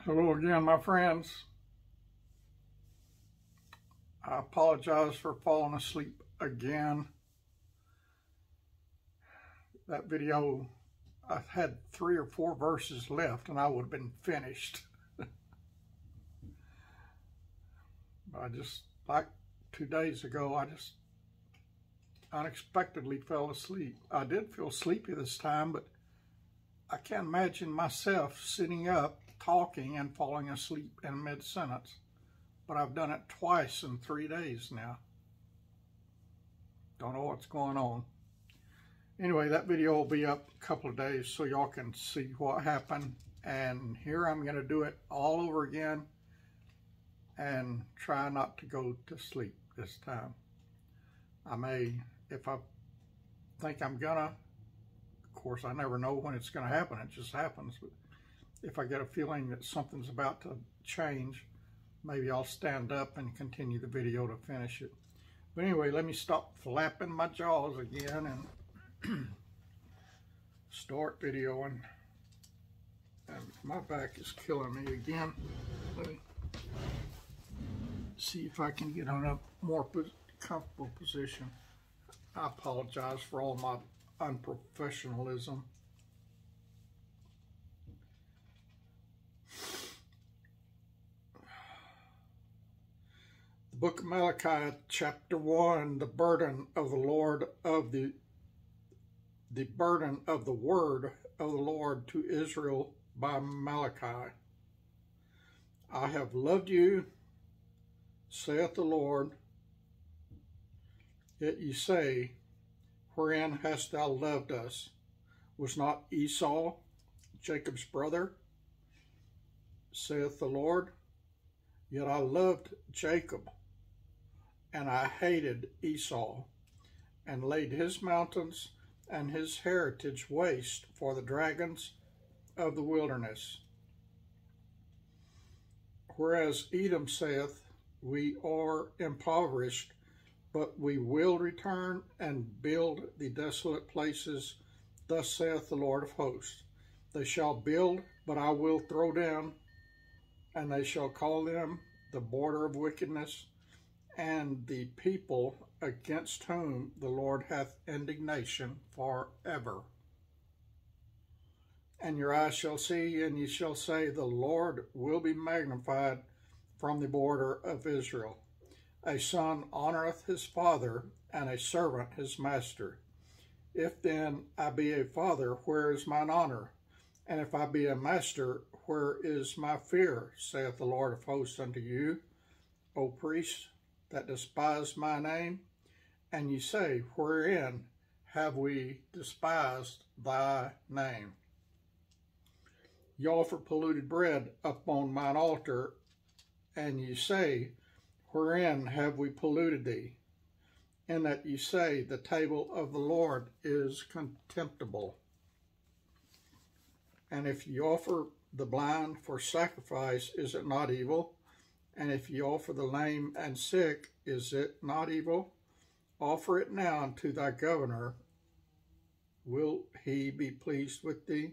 Hello again, my friends. I apologize for falling asleep again. That video, I had 3 or 4 verses left and I would have been finished. I just, like 2 days ago, I just unexpectedly fell asleep. I did feel sleepy this time, but I can't imagine myself sitting up, talking, and falling asleep in mid-sentence. But I've done it twice in 3 days now. Don't know what's going on. Anyway, that video will be up a couple of days so y'all can see what happened. And here I'm going to do it all over again and try not to go to sleep this time. I may, if I think I'm gonna, of course I never know when it's going to happen, it just happens. But if I get a feeling that something's about to change, maybe I'll stand up and continue the video to finish it. But anyway, let me stop flapping my jaws again and start videoing. And my back is killing me again. Let me see if I can get on a more comfortable position. I apologize for all my unprofessionalism. Book of Malachi, chapter 1, the burden of the Lord of the burden of the word of the Lord to Israel by Malachi. I have loved you, saith the Lord. Yet ye say, wherein hast thou loved us? Was not Esau Jacob's brother? Saith the Lord. Yet I loved Jacob, and I hated Esau, and laid his mountains and his heritage waste for the dragons of the wilderness. Whereas Edom saith, we are impoverished, but we will return and build the desolate places. Thus saith the Lord of hosts, they shall build, but I will throw down, and they shall call them the border of wickedness, and the people against whom the Lord hath indignation forever. And your eyes shall see, and ye shall say, the Lord will be magnified from the border of Israel. A son honoreth his father, and a servant his master. If then I be a father, where is mine honor? And if I be a master, where is my fear? Saith the Lord of hosts unto you, O priests that despise my name. And ye say, wherein have we despised thy name? Ye offer polluted bread upon mine altar, and ye say, wherein have we polluted thee? In that ye say, the table of the Lord is contemptible. And if ye offer the blind for sacrifice, is it not evil? And if ye offer the lame and sick, is it not evil? Offer it now unto thy governor. Will he be pleased with thee?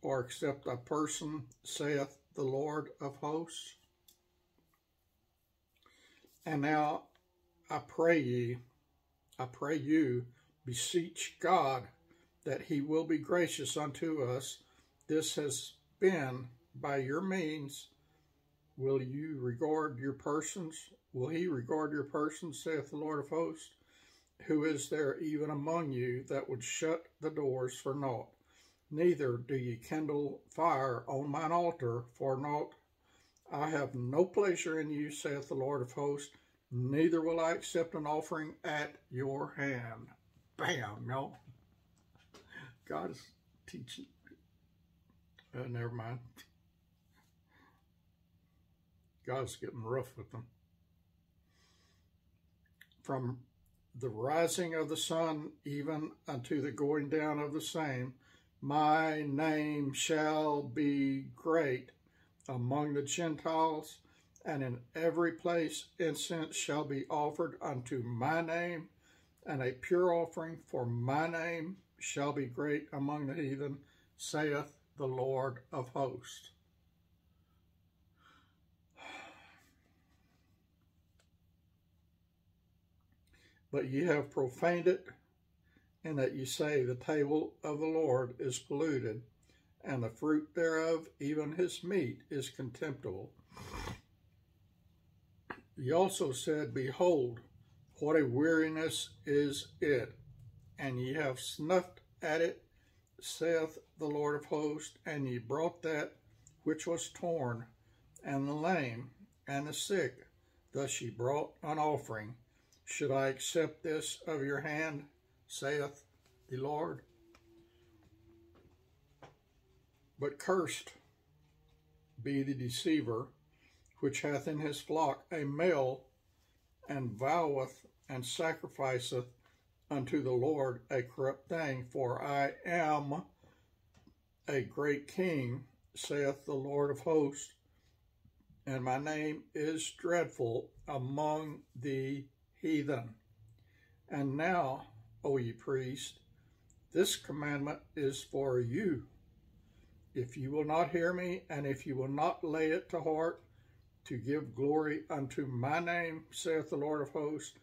Or accept a person, saith the Lord of hosts? And now I pray you, beseech God that he will be gracious unto us. This has been by your means. Will you regard your persons? Will he regard your persons, saith the Lord of hosts? Who is there even among you that would shut the doors for naught? Neither do ye kindle fire on mine altar for naught. I have no pleasure in you, saith the Lord of hosts, neither will I accept an offering at your hand. Bam, y'all. God is teaching. Never mind. God's getting rough with them. From the rising of the sun even unto the going down of the same, my name shall be great among the Gentiles, and in every place incense shall be offered unto my name, and a pure offering for my name shall be great among the heathen, saith the Lord of hosts. But ye have profaned it, in that ye say, the table of the Lord is polluted, and the fruit thereof, even his meat, is contemptible. Ye also said, behold, what a weariness is it, and ye have snuffed at it, saith the Lord of hosts, and ye brought that which was torn, and the lame, and the sick. Thus ye brought an offering. Should I accept this of your hand, saith the Lord? But cursed be the deceiver, which hath in his flock a male, and voweth and sacrificeth unto the Lord a corrupt thing. For I am a great king, saith the Lord of hosts, and my name is dreadful among the heathen. And now, O ye priests, this commandment is for you. If you will not hear me, and if you will not lay it to heart, to give glory unto my name, saith the Lord of hosts,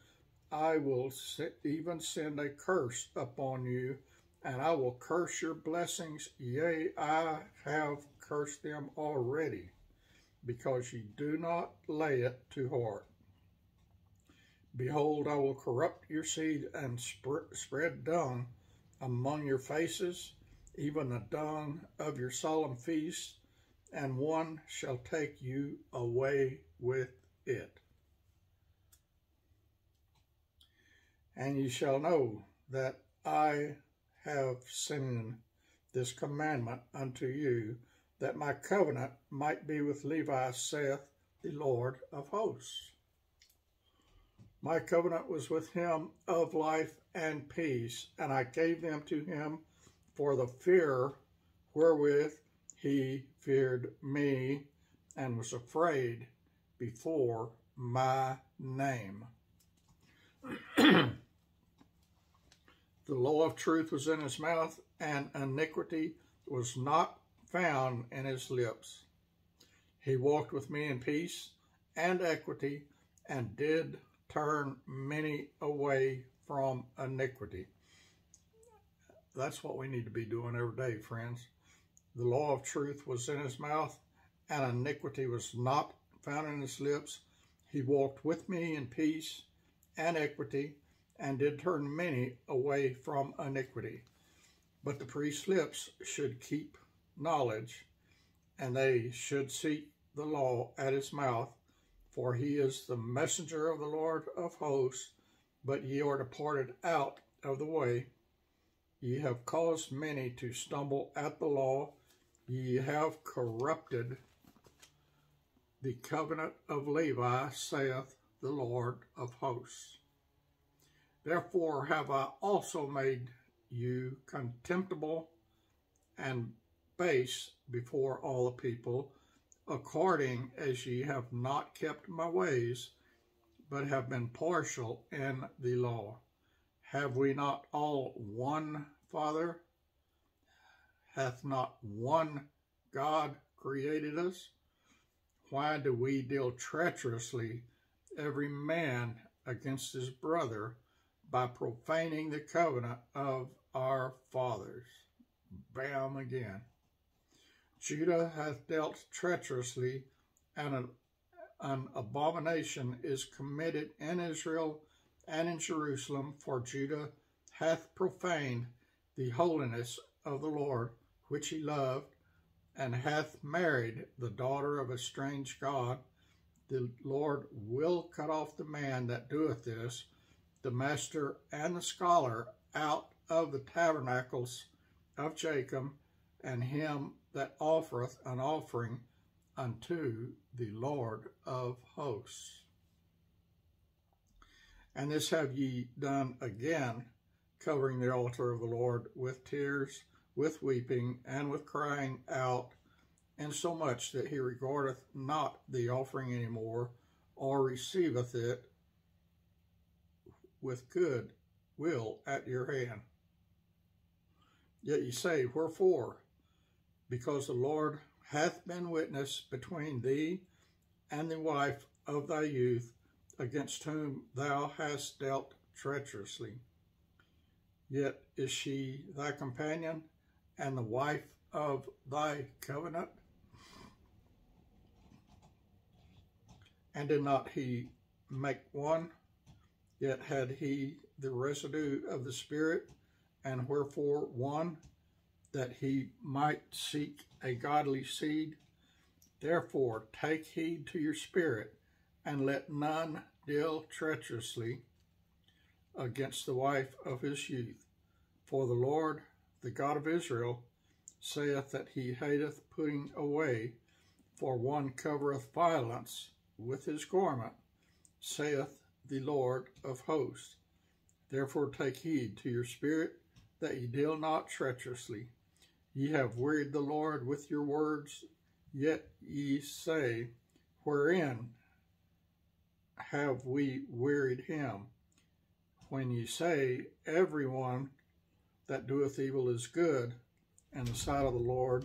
I will even send a curse upon you, and I will curse your blessings. Yea, I have cursed them already, because ye do not lay it to heart. Behold, I will corrupt your seed and spread dung among your faces, even the dung of your solemn feasts, and one shall take you away with it. And ye shall know that I have sent this commandment unto you, that my covenant might be with Levi, saith the Lord of hosts. My covenant was with him of life and peace, and I gave them to him for the fear wherewith he feared me, and was afraid before my name. The law of truth was in his mouth, and iniquity was not found in his lips. He walked with me in peace and equity, and did turn many away from iniquity. That's what we need to be doing every day, friends. The law of truth was in his mouth, and iniquity was not found in his lips. He walked with me in peace and equity, and did turn many away from iniquity. But the priest's lips should keep knowledge, and they should seek the law at his mouth, for he is the messenger of the Lord of hosts. But ye are departed out of the way. Ye have caused many to stumble at the law. Ye have corrupted the covenant of Levi, saith the Lord of hosts. Therefore have I also made you contemptible and base before all the people, according as ye have not kept my ways, but have been partial in the law. Have we not all one Father? Hath not one God created us? Why do we deal treacherously, every man against his brother, by profaning the covenant of our fathers? Bam again. Judah hath dealt treacherously, and an abomination is committed in Israel and in Jerusalem, for Judah hath profaned the holiness of the Lord, which he loved, and hath married the daughter of a strange god. The Lord will cut off the man that doeth this, the master and the scholar, out of the tabernacles of Jacob, and him that offereth an offering unto the Lord of hosts. And this have ye done again, covering the altar of the Lord with tears, with weeping, and with crying out, insomuch that he regardeth not the offering any more, or receiveth it with good will at your hand. Yet ye say, wherefore? Because the Lord hath been witness between thee and the wife of thy youth, against whom thou hast dealt treacherously. Yet is she thy companion and the wife of thy covenant? And did not he make one? Yet had he the residue of the Spirit, and wherefore one, that he might seek a godly seed? Therefore take heed to your spirit, and let none deal treacherously against the wife of his youth. For the Lord, the God of Israel, saith that he hateth putting away, for one covereth violence with his garment, saith the Lord of hosts. Therefore take heed to your spirit, that ye deal not treacherously. Ye have wearied the Lord with your words, yet ye say, wherein have we wearied him? When ye say, every one that doeth evil is good in the sight of the Lord,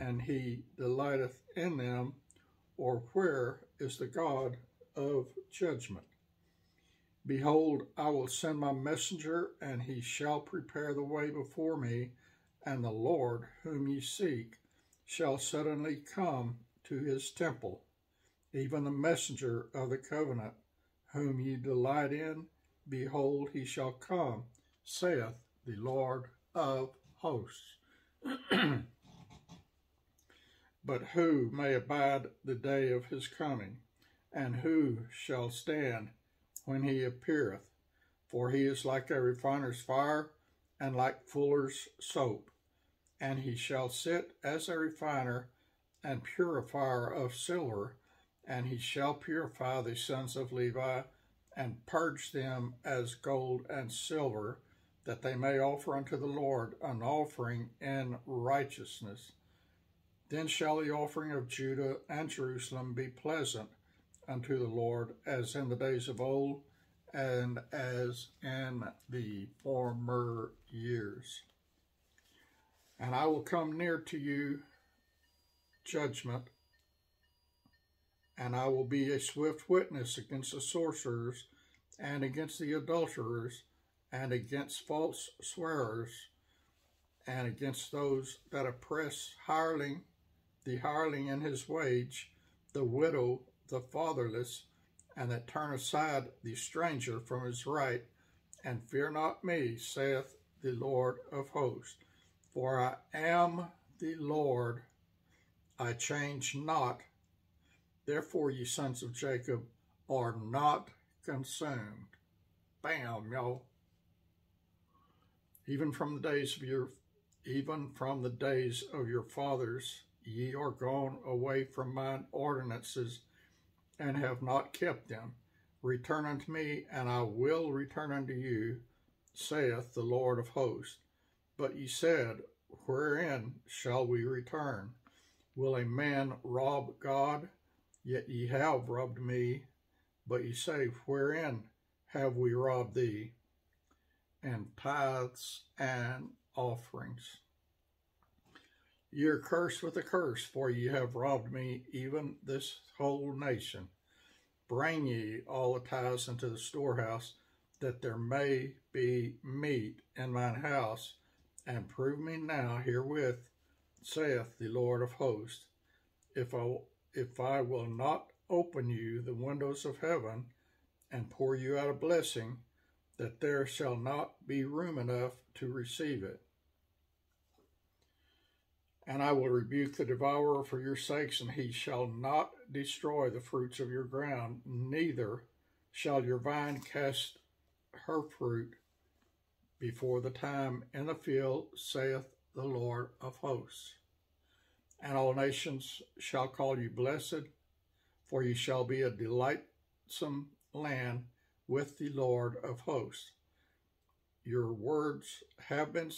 and he delighteth in them, or where is the God of judgment? Behold, I will send my messenger, and he shall prepare the way before me, and the Lord whom ye seek shall suddenly come to his temple, even the messenger of the covenant, whom ye delight in. Behold, he shall come, saith the Lord of hosts. But who may abide the day of his coming? And who shall stand when he appeareth? For he is like a refiner's fire, and like fuller's soap. And he shall sit as a refiner and purifier of silver, and he shall purify the sons of Levi, and purge them as gold and silver, that they may offer unto the Lord an offering in righteousness. Then shall the offering of Judah and Jerusalem be pleasant unto the Lord, as in the days of old, and as in the former years. And I will come near to you judgment, and I will be a swift witness against the sorcerers, and against the adulterers, and against false swearers, and against those that oppress the hireling in his wage, the widow, the fatherless, and that turn aside the stranger from his right, and fear not me, saith the Lord of hosts. For I am the Lord, I change not. Therefore, ye sons of Jacob are not consumed. Bam, y'all. Even from the days of your fathers, ye are gone away from mine ordinances, and have not kept them. Return unto me, and I will return unto you, saith the Lord of hosts. But ye said, wherein shall we return? Will a man rob God? Yet ye have robbed me. But ye say, wherein have we robbed thee? And tithes and offerings. Ye are cursed with a curse, for ye have robbed me, even this whole nation. Bring ye all the tithes into the storehouse, that there may be meat in mine house, and prove me now herewith, saith the Lord of hosts, if I will not open you the windows of heaven, and pour you out a blessing, that there shall not be room enough to receive it. And I will rebuke the devourer for your sakes, and he shall not destroy the fruits of your ground, neither shall your vine cast her fruit before the time in the field, saith the Lord of hosts. And all nations shall call you blessed, for ye shall be a delightsome land with the Lord of hosts. Your words have been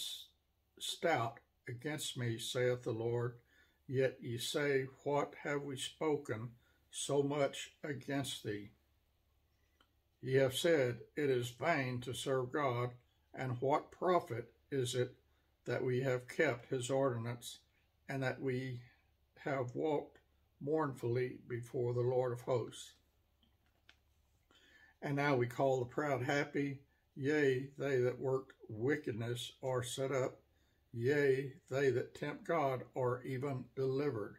stout against me, saith the Lord, yet ye say, what have we spoken so much against thee? Ye have said, it is vain to serve God, and what profit is it that we have kept his ordinance, and that we have walked mournfully before the Lord of hosts? And now we call the proud happy, yea, they that work wickedness are set up, yea, they that tempt God are even delivered.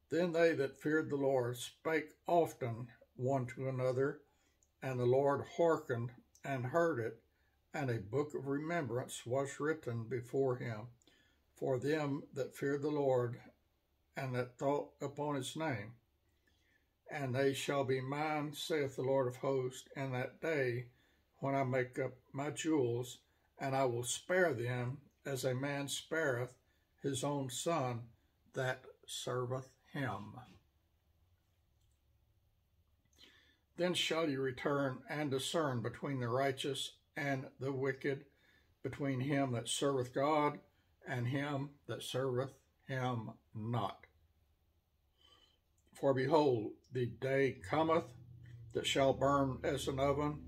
Then they that feared the Lord spake often one to another, and the Lord hearkened and heard it, and a book of remembrance was written before him for them that feared the Lord, and that thought upon his name. And they shall be mine, saith the Lord of hosts, in that day when I make up my jewels, and I will spare them as a man spareth his own son that serveth him. Then shall you return and discern between the righteous and the wicked, between him that serveth God and him that serveth him not. For behold, the day cometh that shall burn as an oven,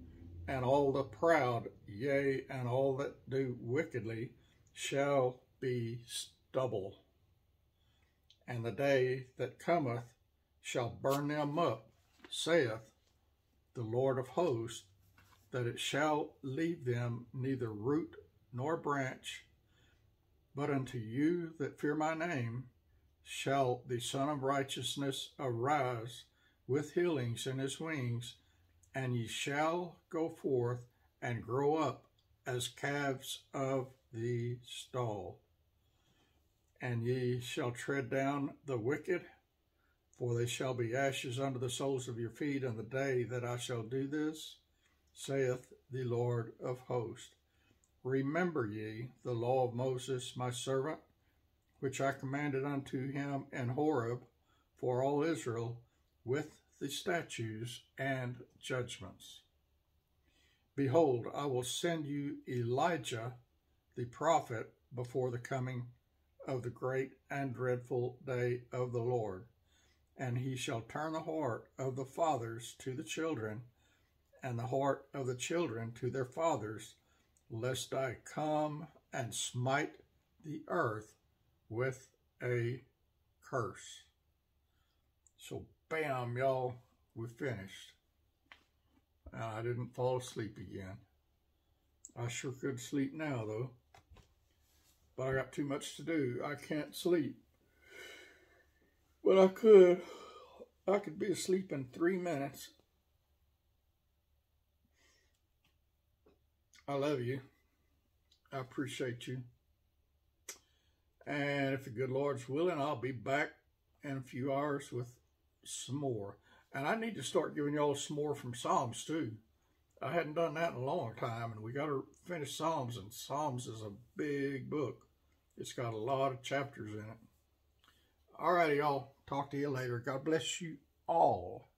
and all the proud, yea, and all that do wickedly shall be stubble. And the day that cometh shall burn them up, saith the Lord of hosts, that it shall leave them neither root nor branch. But unto you that fear my name shall the Son of Righteousness arise with healings in his wings, and ye shall go forth and grow up as calves of the stall. And ye shall tread down the wicked, for they shall be ashes under the soles of your feet in the day that I shall do this, saith the Lord of hosts. Remember ye the law of Moses my servant, which I commanded unto him in Horeb for all Israel, with the statutes and judgments. Behold, I will send you Elijah the prophet before the coming of the great and dreadful day of the Lord. And he shall turn the heart of the fathers to the children, and the heart of the children to their fathers, lest I come and smite the earth with a curse. So bam, y'all, we finished. I didn't fall asleep again. I sure could sleep now, though. But I got too much to do. I can't sleep. But I could. I could be asleep in 3 minutes. I love you. I appreciate you. And if the good Lord's willing, I'll be back in a few hours with some more. And I need to start giving y'all some more from Psalms too. I hadn't done that in a long time, and we got to finish Psalms, and Psalms is a big book. It's got a lot of chapters in it. All righty, y'all. Talk to you later. God bless you all.